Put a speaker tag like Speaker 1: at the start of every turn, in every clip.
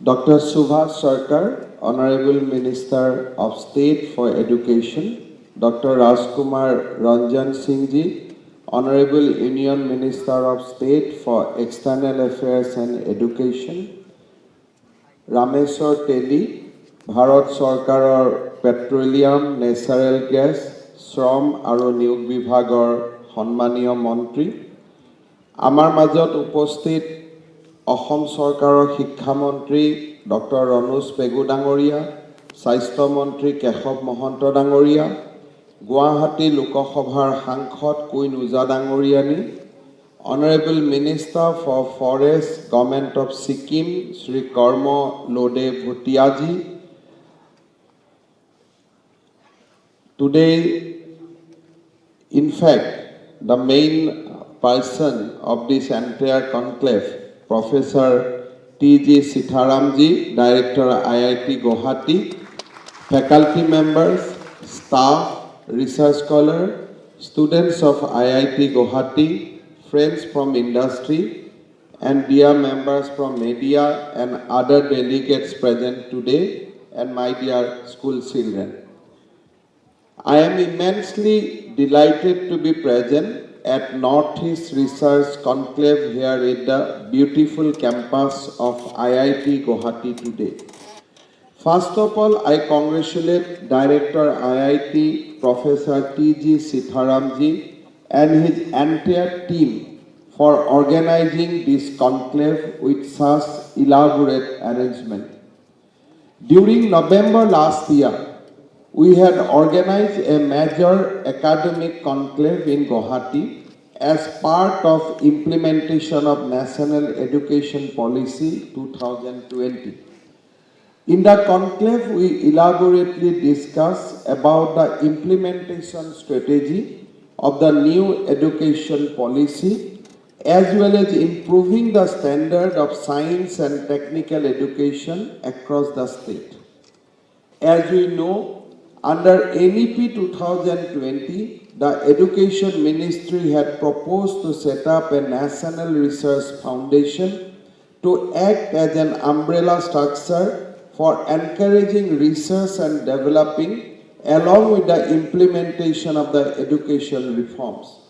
Speaker 1: Dr. Subhash Sarkar, Honorable Minister of State for Education, Dr. Rajkumar Ranjan Singh Ji, Honorable Union Minister of State for External Affairs and Education, Rameshwar Teddy, Bharat Sarkarar Petroleum, Natural Gas, Shram Aru Niyog Bibhagor Honmaniya Mantri, Amar Majot Uposthit অসম চৰকাৰৰ শিক্ষামন্ত্ৰী doctor Ranoj Pegu ডাঙৰীয়া, স্বাস্থ্য মন্ত্ৰী কেশৱ মহন্ত ডাঙৰীয়া, গুৱাহাটী লোকসভাৰ সাংসদ কুইন উজা ডাঙৰীয়ানী, honourable minister for forest government of Sikkim Shri Karma Lodey ভুটিয়াজী, today, in fact, the main person of this entire conclave, Professor T.G. Sitharamji, Director IIT Guwahati, faculty members, staff, research scholar, students of IIT Guwahati, friends from industry, and dear members from media and other delegates present today, and my dear school children. I am immensely delighted to be present at Northeast Research Conclave here in the beautiful campus of IIT Guwahati today. First of all, I congratulate Director IIT Professor T.G. Sitharamji and his entire team for organizing this conclave with such elaborate arrangement. During November last year, we had organized a major academic conclave in Guwahati as part of implementation of National Education Policy 2020. In the conclave, we elaborately discussed about the implementation strategy of the new education policy as well as improving the standard of science and technical education across the state. As we know, under NEP 2020, the Education Ministry had proposed to set up a National Research Foundation to act as an umbrella structure for encouraging research and developing along with the implementation of the education reforms.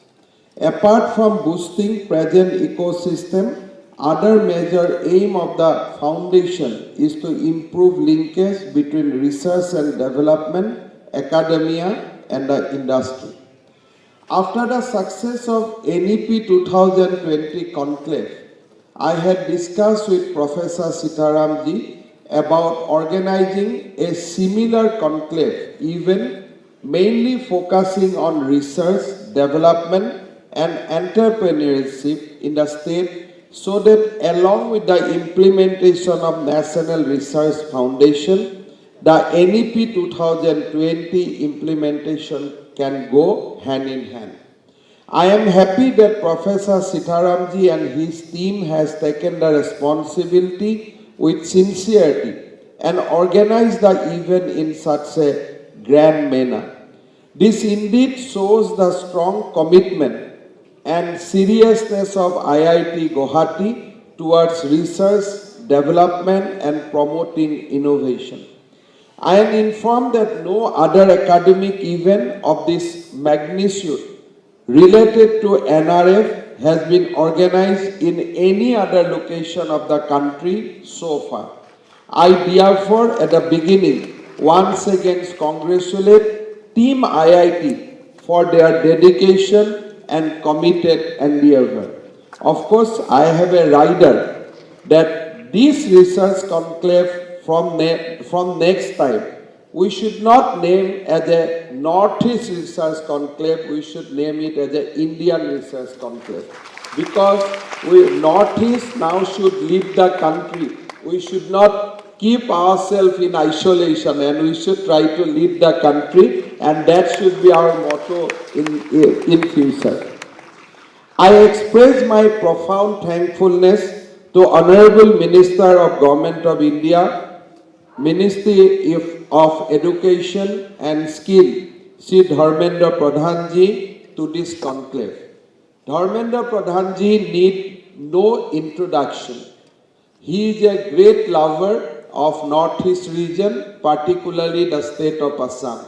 Speaker 1: Apart from boosting present ecosystem, other major aim of the foundation is to improve linkage between research and development, academia and the industry. After the success of NEP 2020 conclave, I had discussed with Professor Sitharamji about organizing a similar conclave event mainly focusing on research, development and entrepreneurship in the state so that along with the implementation of National Research Foundation, the NEP 2020 implementation can go hand in hand. I am happy that Professor Sitharamji and his team has taken the responsibility with sincerity and organized the event in such a grand manner. This indeed shows the strong commitment and seriousness of IIT Guwahati towards research, development and promoting innovation. I am informed that no other academic event of this magnitude related to NRF has been organized in any other location of the country so far. I therefore at the beginning once again congratulate Team IIT for their dedication and committed endeavor. Of course, I have a rider that this research conclave from next time, we should not name as a Northeast Research Conclave, we should name it as an Indian Research Conclave. Because we Northeast now should lead the country. We should not keep ourselves in isolation and we should try to lead the country, and that should be our motto in future. I express my profound thankfulness to Honorable Minister of Government of India, Ministry of Education and Skill, Sri Dharmendra Pradhanji, to this conclave. Dharmendra Pradhanji need no introduction. He is a great lover of Northeast region, particularly the state of Assam.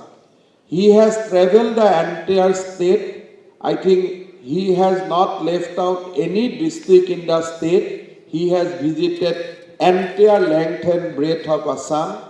Speaker 1: He has traveled the entire state. I think he has not left out any district in the state. He has visited entire length and breadth of Assam,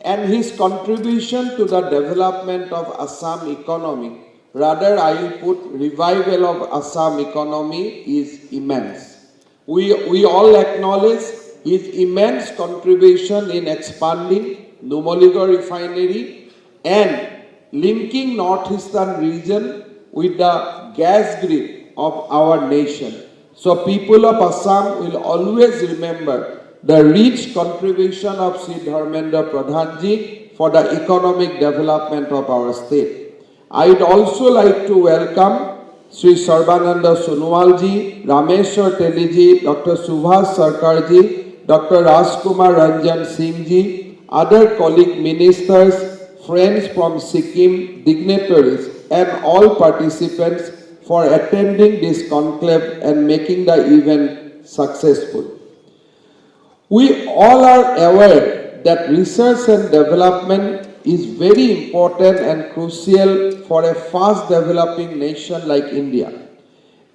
Speaker 1: and his contribution to the development of Assam economy, rather I will put revival of Assam economy, is immense. We all acknowledge his immense contribution in expanding Numaligarh refinery and linking northeastern region with the gas grid of our nation. So people of Assam will always remember the rich contribution of Sri Dharmendra Pradhanji for the economic development of our state. I would also like to welcome Sri Sarbananda Sonowalji, Rameshwar Teliji, Dr. Subhas Sarkarji, Dr. Rajkumar Ranjan Singhji, other colleague ministers, friends from Sikkim, dignitaries, and all participants for attending this conclave and making the event successful. We all are aware that research and development is very important and crucial for a fast developing nation like India.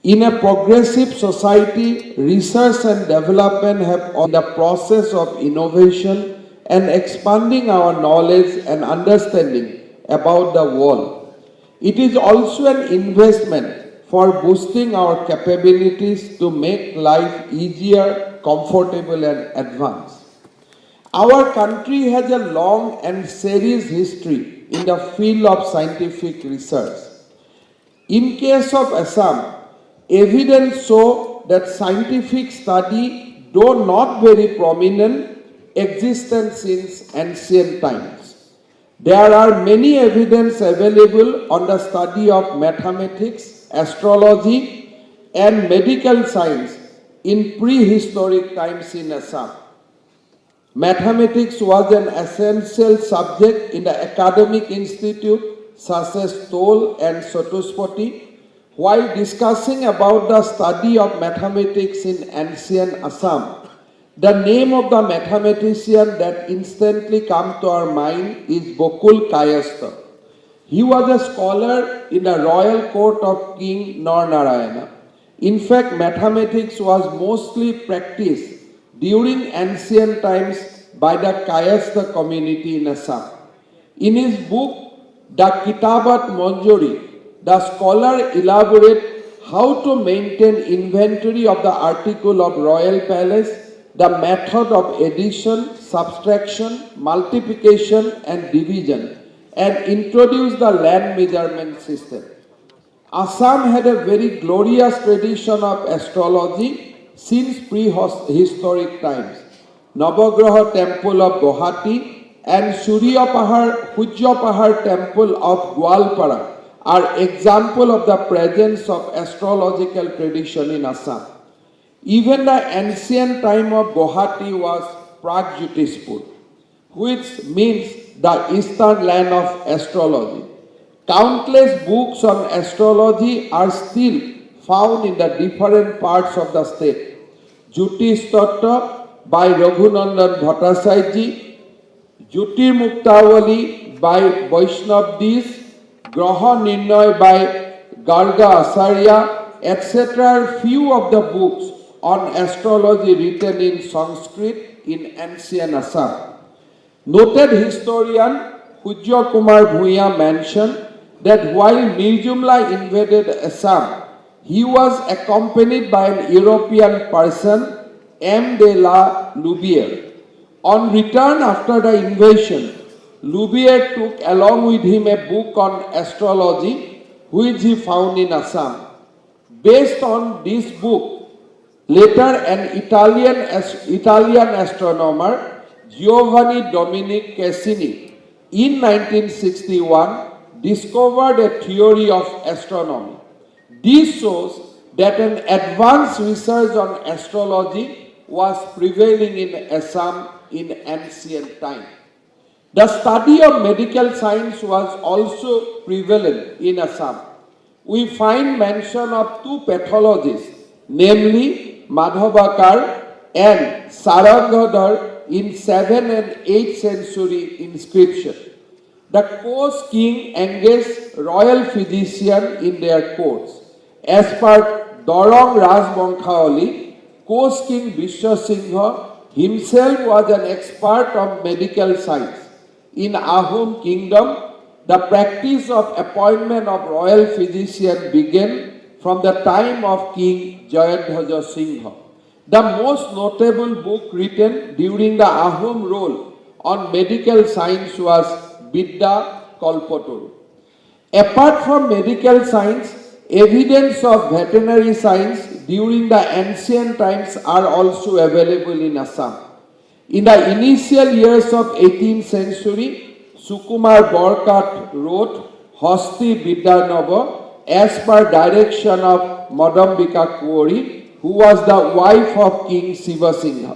Speaker 1: In a progressive society, research and development have on the process of innovation and expanding our knowledge and understanding about the world. It is also an investment for boosting our capabilities to make life easier, comfortable, and advanced. Our country has a long and serious history in the field of scientific research. In case of Assam, evidence show that scientific study, though not very prominent, existed since ancient times. There are many evidence available on the study of mathematics, astrology, and medical science in prehistoric times in Assam. Mathematics was an essential subject in the academic institute such as Tol and Chatuspati. While discussing about the study of mathematics in ancient Assam, the name of the mathematician that instantly comes to our mind is Gokul Kayastha. He was a scholar in the royal court of King Narayana. In fact, mathematics was mostly practiced during ancient times by the Kayastha community in Assam. In his book, The Kitabat Manjuri, the scholar elaborates how to maintain inventory of the article of royal palace, the method of addition, subtraction, multiplication, and division, and introduce the land measurement system. Assam had a very glorious tradition of astrology since prehistoric times. Navagraha temple of Guwahati and Sujya temple of Gwalpara are example of the presence of astrological tradition in Assam. Even the ancient time of Guwahati was Pragjyotishpur, which means the eastern land of astrology. Countless books on astrology are still found in the different parts of the state. Jyotish Tattva by Raghunandan Bhattacharya, Jyotir Muktawali by Vaishnav Dis, Graha Nirnay by Garga Acharya, etc. are few of the books on astrology written in Sanskrit in ancient Assam. Noted historian Pujya Kumar Bhuya mentioned that while Mirjumla invaded Assam, he was accompanied by an European person, M. de la Louvière. On return after the invasion, Louvière took along with him a book on astrology which he found in Assam. Based on this book, later an Italian astronomer, Giovanni Dominic Cassini, in 1961 discovered a theory of astronomy. This shows that an advanced research on astrology was prevailing in Assam in ancient time. The study of medical science was also prevalent in Assam. We find mention of two pathologists, namely Madhavakar and Sarangadhar in 7th and 8th century inscription. The Kos king engaged royal physician in their courts. As per Dorong Rajbongshawali, Kos king Vishwasingha himself was an expert of medical science. In Ahom kingdom, the practice of appointment of royal physician began from the time of King Jayadhwaja Singha. The most notable book written during the Ahom rule on medical science was Vidya Kalpataru. Apart from medical science, evidence of veterinary science during the ancient times are also available in Assam. In the initial years of 18th century, Sukumar Borkat wrote Hosti Vidyanava as per direction of Madambika Kuori, who was the wife of King Shiva Singha.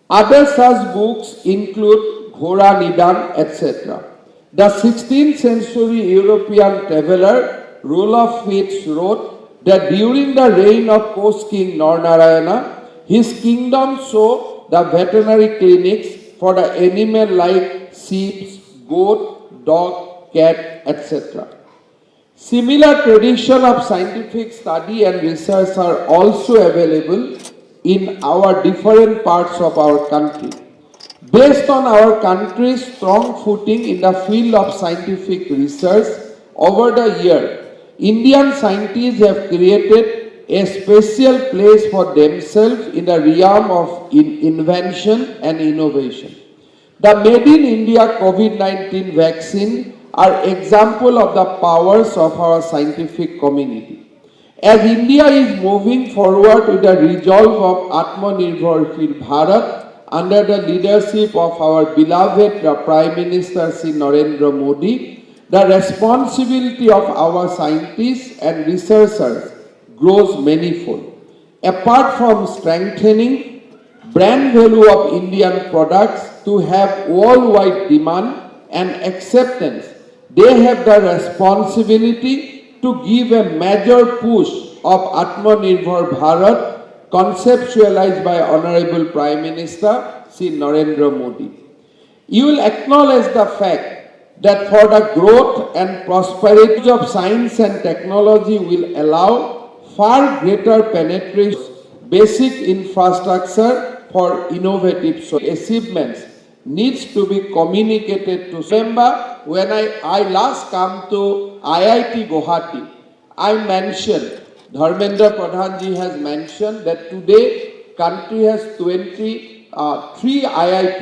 Speaker 1: Other such books include Ghora Nidan, etc. The 16th century European traveler Roloff Fitz wrote that during the reign of Kos King Narnarayana, his kingdom saw the veterinary clinics for the animal like sheep, goat, dog, cat, etc. Similar tradition of scientific study and research are also available in our different parts of our country. Based on our country's strong footing in the field of scientific research, over the year, Indian scientists have created a special place for themselves in the realm of invention and innovation. The Made in India COVID-19 vaccine are example of the powers of our scientific community. As India is moving forward with the resolve of Atmanirbhar Bharat under the leadership of our beloved Prime Minister Sri Narendra Modi, the responsibility of our scientists and researchers grows manifold. Apart from strengthening brand value of Indian products to have worldwide demand and acceptance, they have the responsibility to give a major push of Atmanirbhar Bharat conceptualized by Honorable Prime Minister Sri Narendra Modi. You will acknowledge the fact that for the growth and prosperity of science and technology will allow far greater penetration, basic infrastructure for innovative achievements needs to be communicated to. Remember, when I last come to IIT Guwahati, I mentioned, Dharmendra Pradhanji has mentioned that today country has 23 IIT.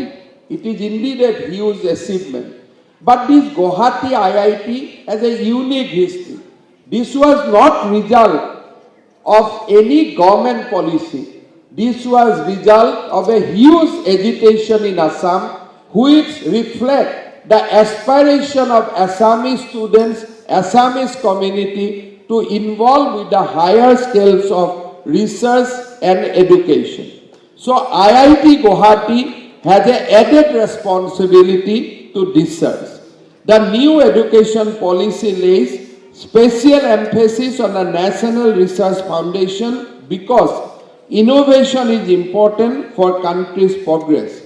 Speaker 1: It is indeed a huge achievement. But this Guwahati IIT has a unique history. This was not result of any government policy. This was result of a huge agitation in Assam, which reflect the aspiration of Assamese students, Assamese community to involve with the higher scales of research and education. So IIT Guwahati has an added responsibility to research. The new education policy lays special emphasis on the National Research Foundation because innovation is important for country's progress.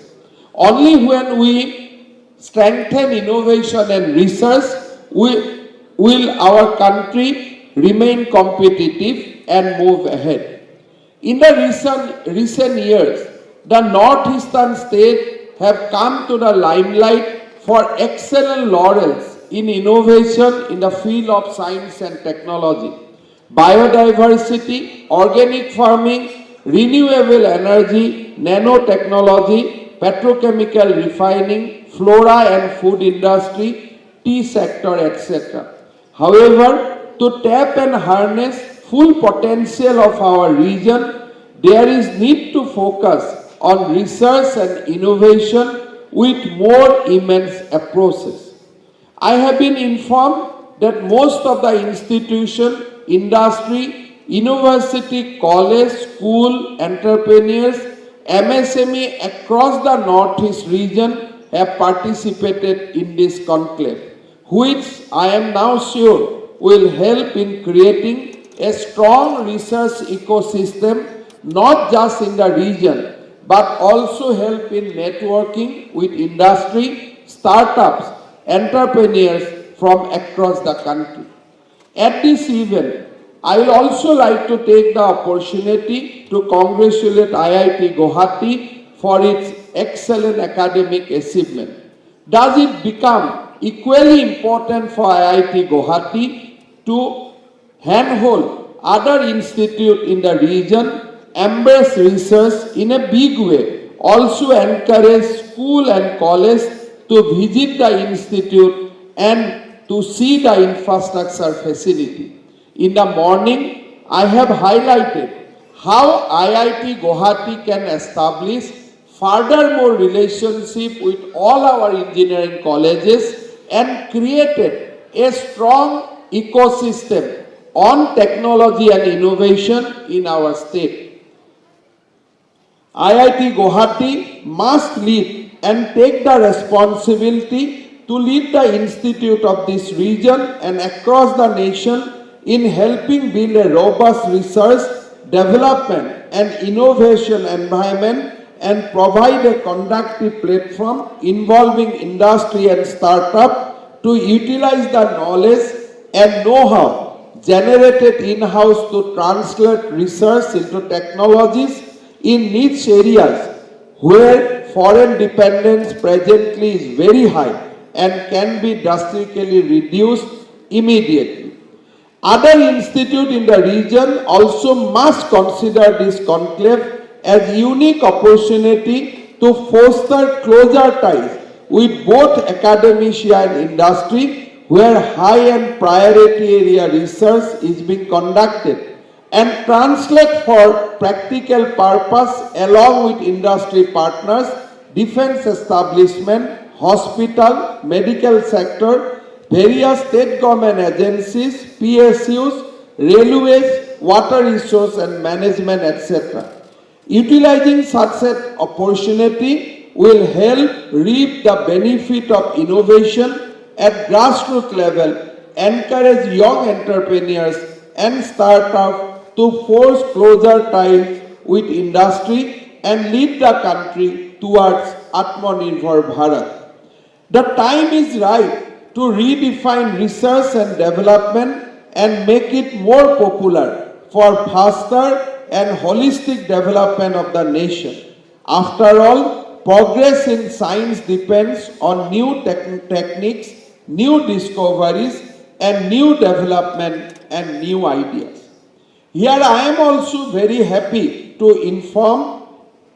Speaker 1: Only when we strengthen innovation and research will our country remain competitive and move ahead. In the recent years, the northeastern states have come to the limelight for excellent laurels in innovation in the field of science and technology, biodiversity, organic farming, renewable energy, nanotechnology, petrochemical refining, flora and food industry, tea sector, etc. However, to tap and harness full potential of our region, there is need to focus on research and innovation with more immense approaches. I have been informed that most of the institution, industry, university, college, school, entrepreneurs, MSME across the Northeast region have participated in this conclave, which I am now sure will help in creating a strong research ecosystem not just in the region but also help in networking with industry, startups, entrepreneurs from across the country. At this event, I will also like to take the opportunity to congratulate IIT Guwahati for its excellent academic achievement. Does it become equally important for IIT Guwahati to handhold other institutes in the region, embrace research in a big way, also encourage school and college to visit the institute and to see the infrastructure facility. In the morning, I have highlighted how IIT Guwahati can establish furthermore relationship with all our engineering colleges and created a strong ecosystem on technology and innovation in our state. IIT Guwahati must lead and take the responsibility to lead the institute of this region and across the nation in helping build a robust research, development and innovation environment and provide a conducive platform involving industry and startup to utilize the knowledge and know-how generated in-house to translate research into technologies in niche areas where foreign dependence presently is very high and can be drastically reduced immediately. Other institutes in the region also must consider this conclave as a unique opportunity to foster closer ties with both academia and industry, where high-end priority area research is being conducted and translate for practical purpose along with industry partners, defense establishment, hospital, medical sector, various state government agencies, PSUs, railways, water resource and management, etc. Utilizing such an opportunity will help reap the benefit of innovation at grassroots level, encourage young entrepreneurs and startups to forge closer ties with industry and lead the country towards Atmanirbhar Bharat. The time is right to redefine research and development and make it more popular for faster and holistic development of the nation. After all, progress in science depends on new techniques, new discoveries, and new development and new ideas. Here I am also very happy to inform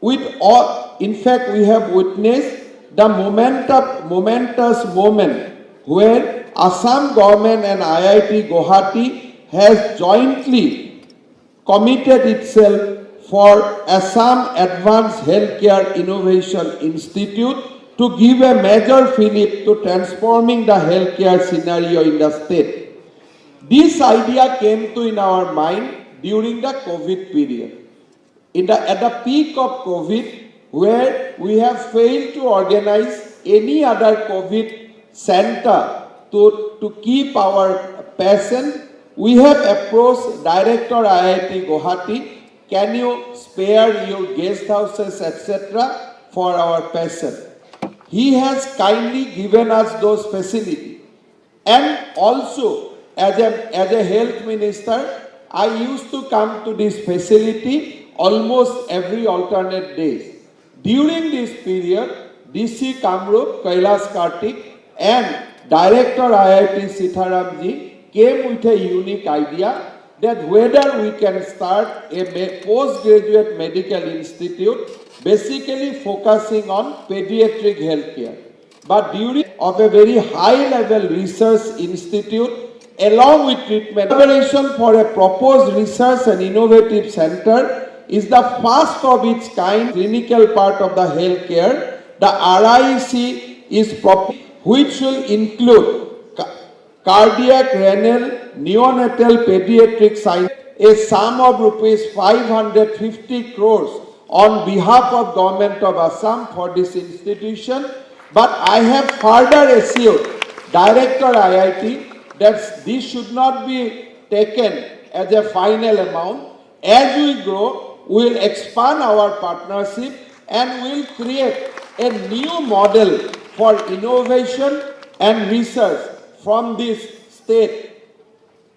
Speaker 1: with all, in fact we have witnessed the momentous moment where Assam government and IIT Guwahati has jointly committed itself for Assam Advanced Healthcare Innovation Institute to give a major fillip to transforming the healthcare scenario in the state. This idea came to in our mind during the COVID period. At the peak of COVID, where we have failed to organize any other COVID center to keep our patients, we have approached Director IIT Guwahati, can you spare your guest houses, etc. for our patients? He has kindly given us those facilities. And also, as a health minister, I used to come to this facility almost every alternate days. During this period, DC Kamrup, Kailash Kartik and Director IIT Sitharamji came with a unique idea that whether we can start a postgraduate medical institute basically focusing on pediatric healthcare. But during of a very high level research institute along with treatment, collaboration for a proposed research and innovative center is the first of its kind clinical part of the healthcare. The RIC is proposed, which will include cardiac, renal, neonatal, pediatric science, a sum of rupees 550 crores on behalf of Government of Assam for this institution. But I have further assured Director IIT that this should not be taken as a final amount. As we grow, we will expand our partnership and will create a new model for innovation and research from this state.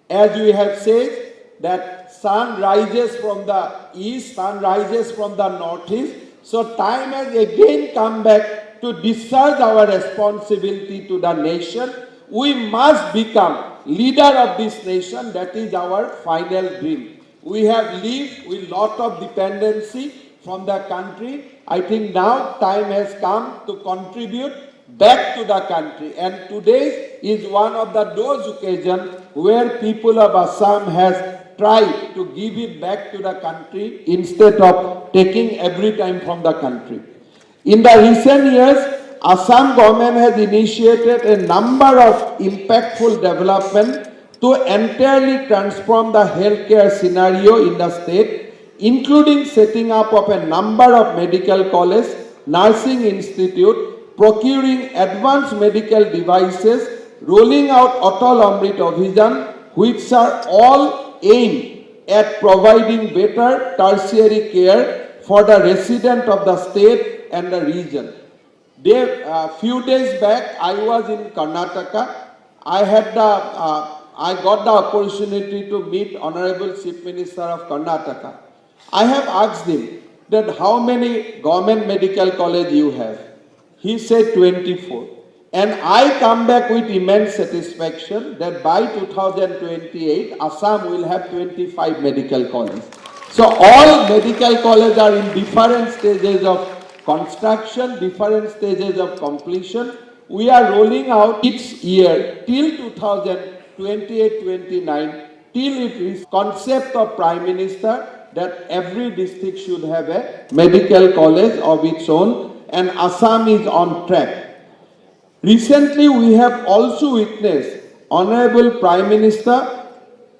Speaker 1: As we have said, that sun rises from the east, sun rises from the northeast. So time has again come back to discharge our responsibility to the nation. We must become leader of this nation. That is our final dream. We have lived with lot of dependency from the country. I think now time has come to contribute back to the country, and today is one of those occasions where people of Assam has tried to give it back to the country instead of taking every time from the country. In the recent years, Assam government has initiated a number of impactful development to entirely transform the healthcare scenario in the state, including setting up of a number of medical colleges, nursing institute, procuring advanced medical devices, rolling out Atal Amrit Abhijan, which are all aimed at providing better tertiary care for the resident of the state and the region. A few days back, I was in Karnataka. I got the opportunity to meet Honorable Chief Minister of Karnataka. I have asked him that how many government medical college you have. He said 24. And I come back with immense satisfaction that by 2028, Assam will have 25 medical colleges. So all medical colleges are in different stages of construction, different stages of completion. We are rolling out each year till 2028-29, till it is concept of Prime Minister that every district should have a medical college of its own, and Assam is on track. Recently, we have also witnessed Honorable Prime Minister.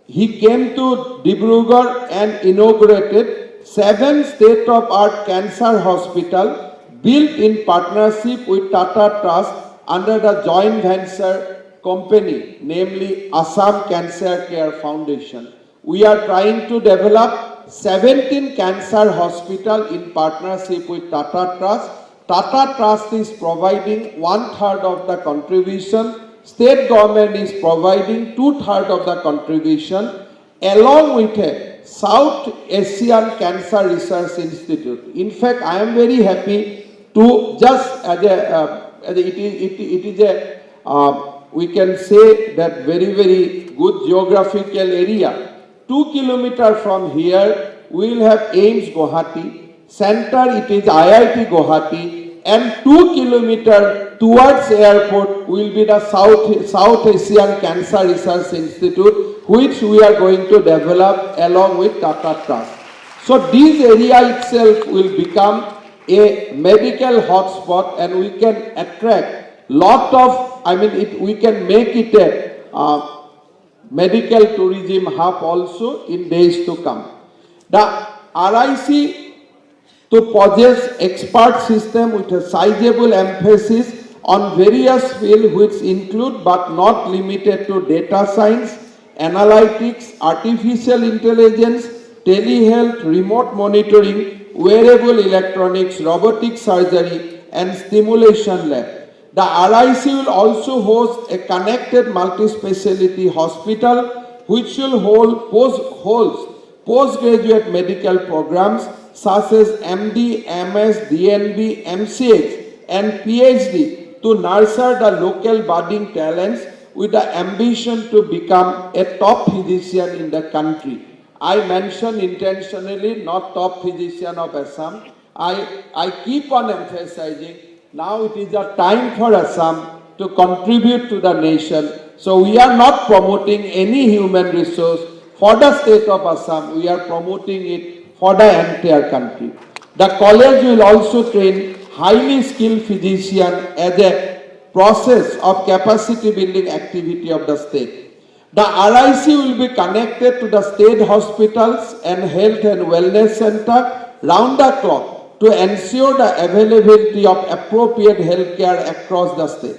Speaker 1: He came to Dibrugarh and inaugurated 7 state-of-art cancer hospital built in partnership with Tata Trust under the joint venture company, namely Assam Cancer Care Foundation. We are trying to develop 17 cancer hospital in partnership with Tata Trust. Tata Trust is providing 1/3 of the contribution. State government is providing 2/3 of the contribution, along with a South Asian Cancer Research Institute. In fact, I am very happy to just we can say that very good geographical area. 2 kilometers from here, we will have AIIMS Guwahati. Center, it is IIT Guwahati, and 2 kilometers towards airport will be the South Asian Cancer Research Institute, which we are going to develop along with Tata Trust. So this area itself will become a medical hotspot, and we can attract lot of, we can make it a medical tourism hub also in days to come. The RIC to possess expert system with a sizable emphasis on various fields which include but not limited to data science, analytics, artificial intelligence, telehealth, remote monitoring, wearable electronics, robotic surgery, and stimulation lab. The RIC will also host a connected multi-speciality hospital which will hold postgraduate medical programs such as MD, MS, DNB, MCH, and PhD to nurture the local budding talents with the ambition to become a top physician in the country. I mention intentionally not top physician of Assam. I keep on emphasizing now it is a time for Assam to contribute to the nation. So we are not promoting any human resource for the state of Assam. We are promoting it for the entire country. The college will also train highly skilled physicians as a process of capacity building activity of the state. The RIC will be connected to the state hospitals and health and wellness center round the clock to ensure the availability of appropriate health care across the state.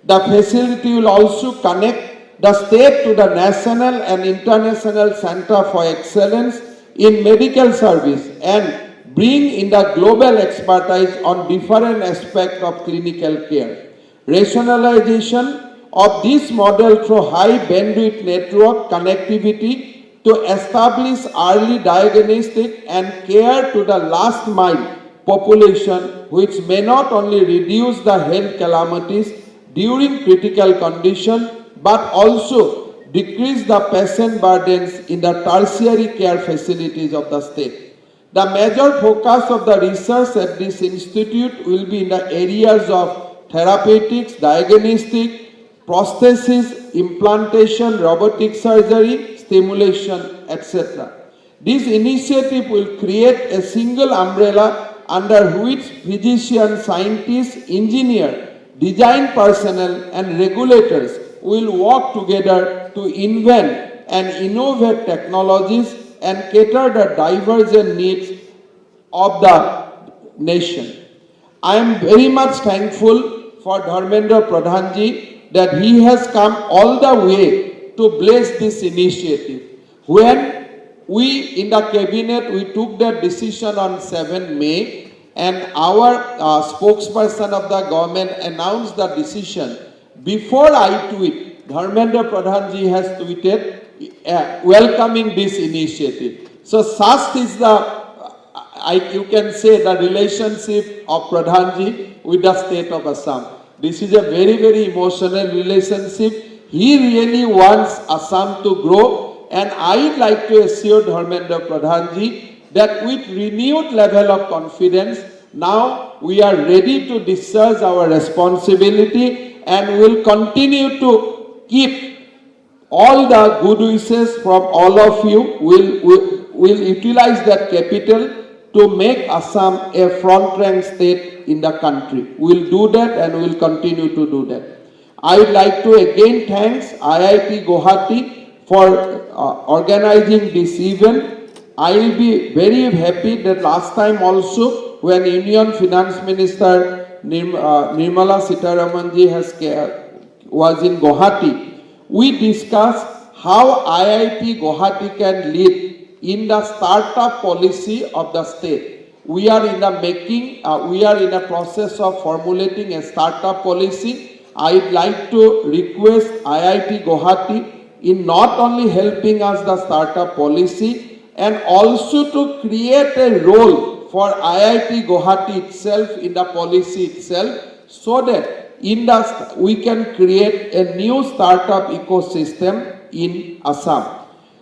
Speaker 1: The facility will also connect the state to the national and international center for excellence in medical service and bring in the global expertise on different aspects of clinical care. Rationalization of this model through high bandwidth network connectivity to establish early diagnostic and care to the last mile population, which may not only reduce the health calamities during critical condition but also decrease the patient burdens in the tertiary care facilities of the state. The major focus of the research at this institute will be in the areas of therapeutics, diagnostic, prosthesis, implantation, robotic surgery, stimulation, etc. This initiative will create a single umbrella under which physicians, scientists, engineers, design personnel and regulators will work together to invent and innovate technologies and cater the divergent needs of the nation. I am very much thankful for Dharmendra Pradhanji that he has come all the way to bless this initiative. When we in the cabinet, we took that decision on 7 May and our spokesperson of the government announced the decision. Before I tweet, Dharmendra Pradhanji has tweeted welcoming this initiative. So such is the, you can say, the relationship of Pradhanji with the state of Assam. This is a very, very emotional relationship. He really wants Assam to grow, and I would like to assure Dharmendra Pradhanji that with renewed level of confidence, now we are ready to discharge our responsibility and will continue to keep all the good wishes from all of you. Will utilize that capital to make Assam a front rank state in the country. We will do that and we will continue to do that. I would like to again thanks IIT Guwahati for organizing this event. I will be very happy that last time also when Union Finance Minister Nirmala Sitharamanji was in Guwahati, we discussed how IIT Guwahati can lead in the startup policy of the state. We are in the making, we are in a process of formulating a startup policy. I would like to request IIT Guwahati in not only helping us the startup policy and also to create a role for IIT Guwahati itself in the policy itself, so that we can create a new startup ecosystem in Assam.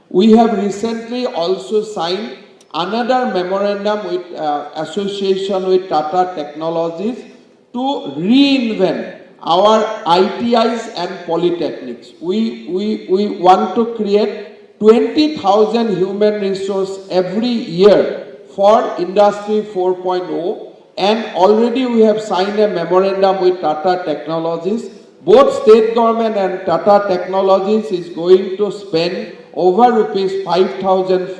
Speaker 1: We have recently also signed another memorandum with association with Tata Technologies to reinvent our ITIs and polytechnics. We want to create 20,000 human resource every year for Industry 4.0, and already we have signed a memorandum with Tata Technologies. Both state government and Tata Technologies is going to spend over rupees 5,000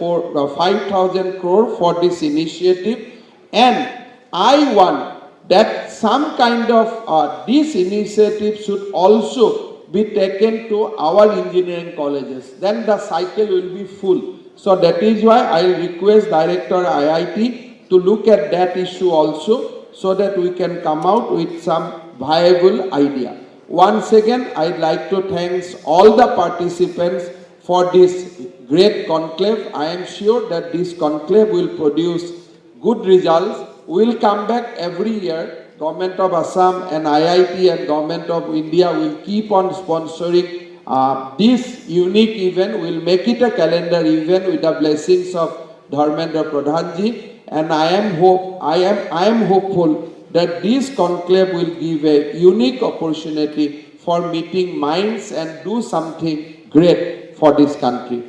Speaker 1: crore for this initiative, and I want that some kind of this initiative should also be taken to our engineering colleges. Then the cycle will be full. So that is why I request Director IIT to look at that issue also, so that we can come out with some viable idea. Once again, I'd like to thank all the participants for this great conclave. I am sure that this conclave will produce good results. We will come back every year. Government of Assam and IIT and Government of India will keep on sponsoring this unique event. We will make it a calendar event with the blessings of Dharmendra Pradhanji, and I am hopeful that this conclave will give a unique opportunity for meeting minds and do something great for this country.